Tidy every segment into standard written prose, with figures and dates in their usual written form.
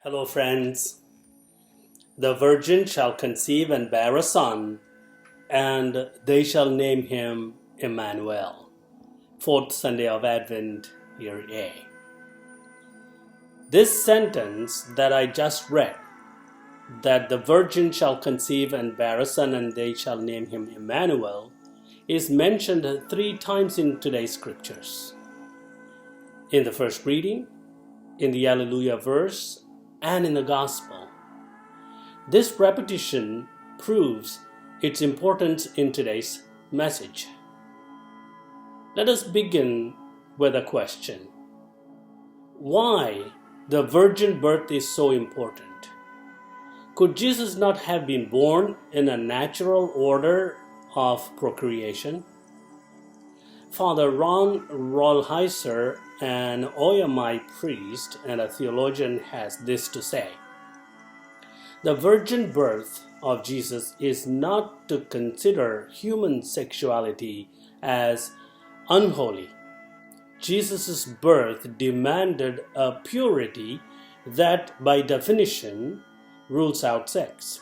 Hello, friends. The Virgin shall conceive and bear a son, and they shall name him Emmanuel. Fourth Sunday of Advent, Year A. This sentence that I just read, that the Virgin shall conceive and bear a son, and they shall name him Emmanuel, is mentioned 3 times in today's scriptures. In the first reading, in the Alleluia verse, and in the Gospel. This repetition proves its importance in today's message. Let us begin with a question. Why the virgin birth is so important? Could Jesus not have been born in a natural order of procreation? Father Ron Rolheiser, an Oyamite priest and a theologian, has this to say. The virgin birth of Jesus is not to consider human sexuality as unholy. Jesus' birth demanded a purity that, by definition, rules out sex.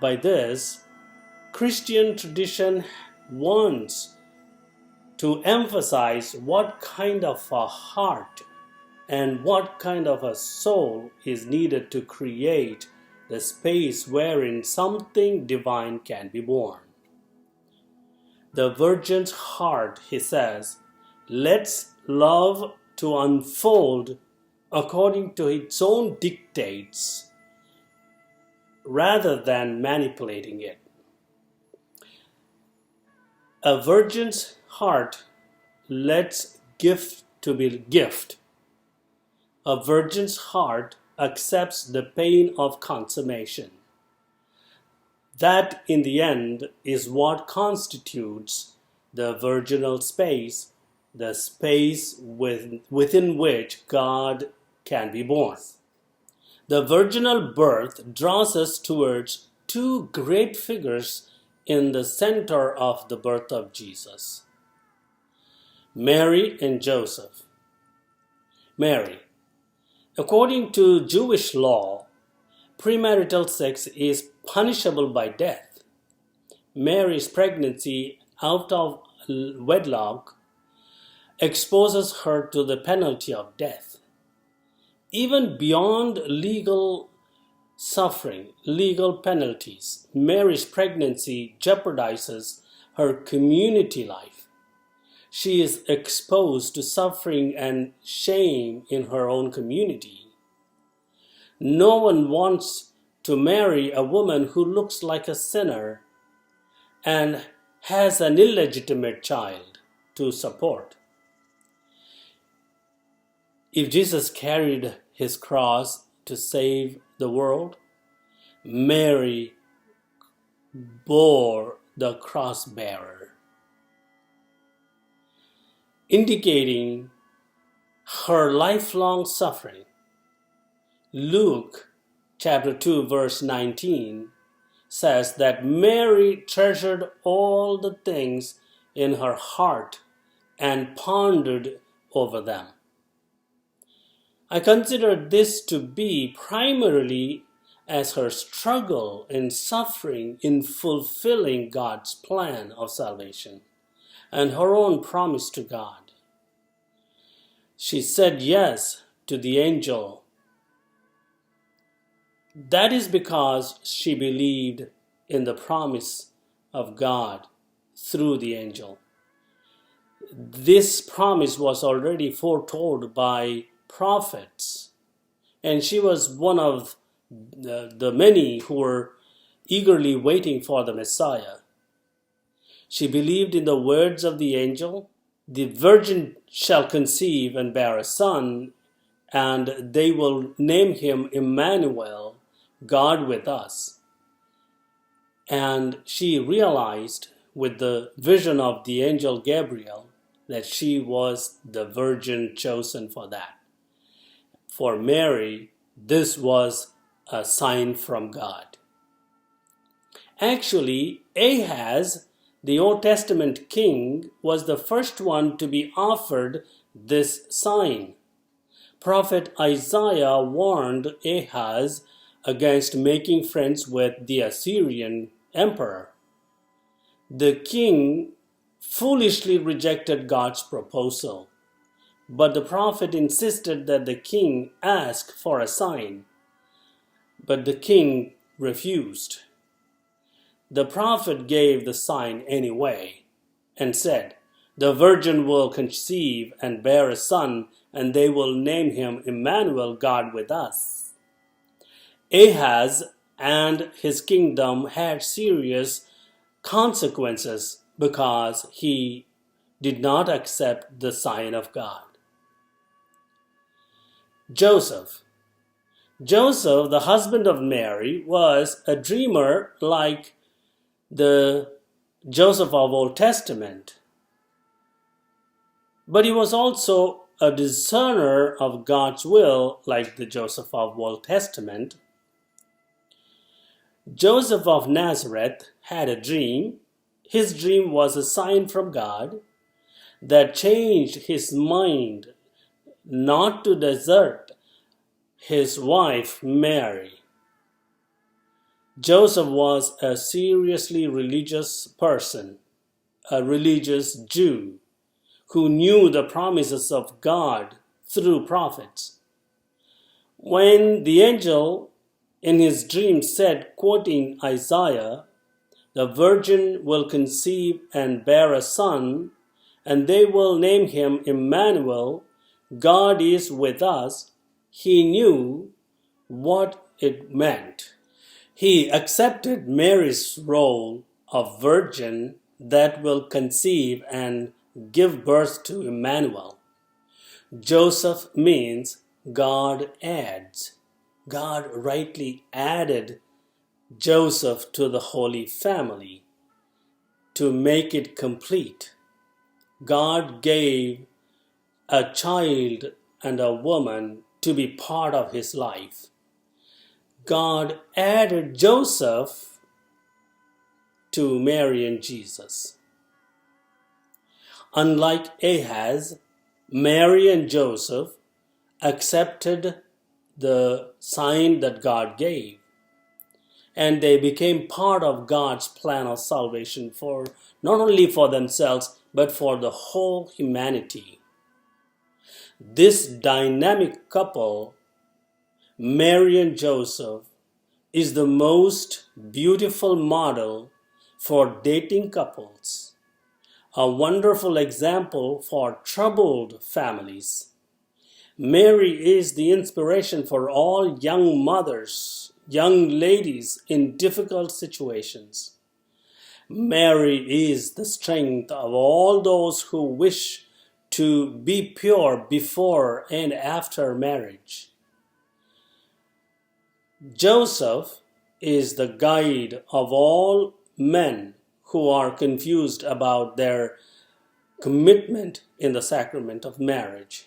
By this, Christian tradition wants to emphasize what kind of a heart and what kind of a soul is needed to create the space wherein something divine can be born. The Virgin's heart, he says, lets love to unfold according to its own dictates rather than manipulating it. A virgin's heart lets gift to be gift. A virgin's heart accepts the pain of consummation. That, in the end, is what constitutes the virginal space, the space within which God can be born. The virginal birth draws us towards 2 great figures in the center of the birth of Jesus. Mary and Joseph. Mary. According to Jewish law, premarital sex is punishable by death. Mary's pregnancy out of wedlock exposes her to the penalty of death. Even beyond legal suffering, legal penalties, Mary's pregnancy jeopardizes her community life. She is exposed to suffering and shame in her own community. No one wants to marry a woman who looks like a sinner and has an illegitimate child to support. If Jesus carried his cross to save the world, Mary bore the cross bearer, indicating her lifelong suffering. Luke chapter 2 verse 19 says that Mary treasured all the things in her heart and pondered over them. I consider this to be primarily as her struggle and suffering in fulfilling God's plan of salvation and her own promise to God. She said yes to the angel. That is because she believed in the promise of God through the angel. This promise was already foretold by prophets, and she was one of the many who were eagerly waiting for the Messiah. She believed in the words of the angel, the Virgin shall conceive and bear a son, and they will name him Emmanuel, God with us. And she realized with the vision of the angel Gabriel that she was the virgin chosen for that. For Mary, this was a sign from God. Actually, Ahaz, the Old Testament king, was the first one to be offered this sign. Prophet Isaiah warned Ahaz against making friends with the Assyrian emperor. The king foolishly rejected God's proposal, but the prophet insisted that the king ask for a sign, but the king refused. The prophet gave the sign anyway and said, "The virgin will conceive and bear a son, and they will name him Emmanuel, God with us." Ahaz and his kingdom had serious consequences because he did not accept the sign of God. Joseph. Joseph, the husband of Mary, was a dreamer like the Joseph of Old Testament. But he was also a discerner of God's will like the Joseph of Old Testament. Joseph of Nazareth had a dream. His dream was a sign from God that changed his mind not to desert his wife Mary. Joseph was a seriously religious person, a religious Jew who knew the promises of God through prophets. When the angel in his dream said, quoting Isaiah, "The virgin will conceive and bear a son, and they will name him Emmanuel, God is with us," he knew what it meant. He accepted Mary's role of virgin that will conceive and give birth to Emmanuel. Joseph means God adds. God rightly added Joseph to the Holy Family to make it complete. God gave a child and a woman to be part of his life. God added Joseph to Mary and Jesus. Unlike Ahaz, Mary and Joseph accepted the sign that God gave, and they became part of God's plan of salvation for not only for themselves but for the whole humanity. This dynamic couple, Mary and Joseph, is the most beautiful model for dating couples, a wonderful example for troubled families. Mary is the inspiration for all young mothers, young ladies in difficult situations. Mary is the strength of all those who wish to be pure before and after marriage. Joseph is the guide of all men who are confused about their commitment in the sacrament of marriage.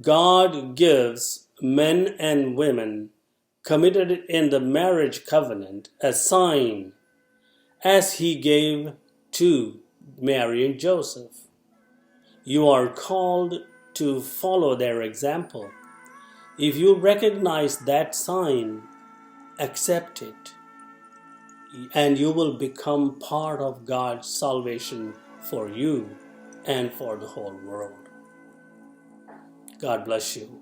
God gives men and women committed in the marriage covenant a sign, as he gave to Mary and Joseph. You are called to follow their example. If you recognize that sign, accept it, and you will become part of God's salvation for you and for the whole world. God bless you.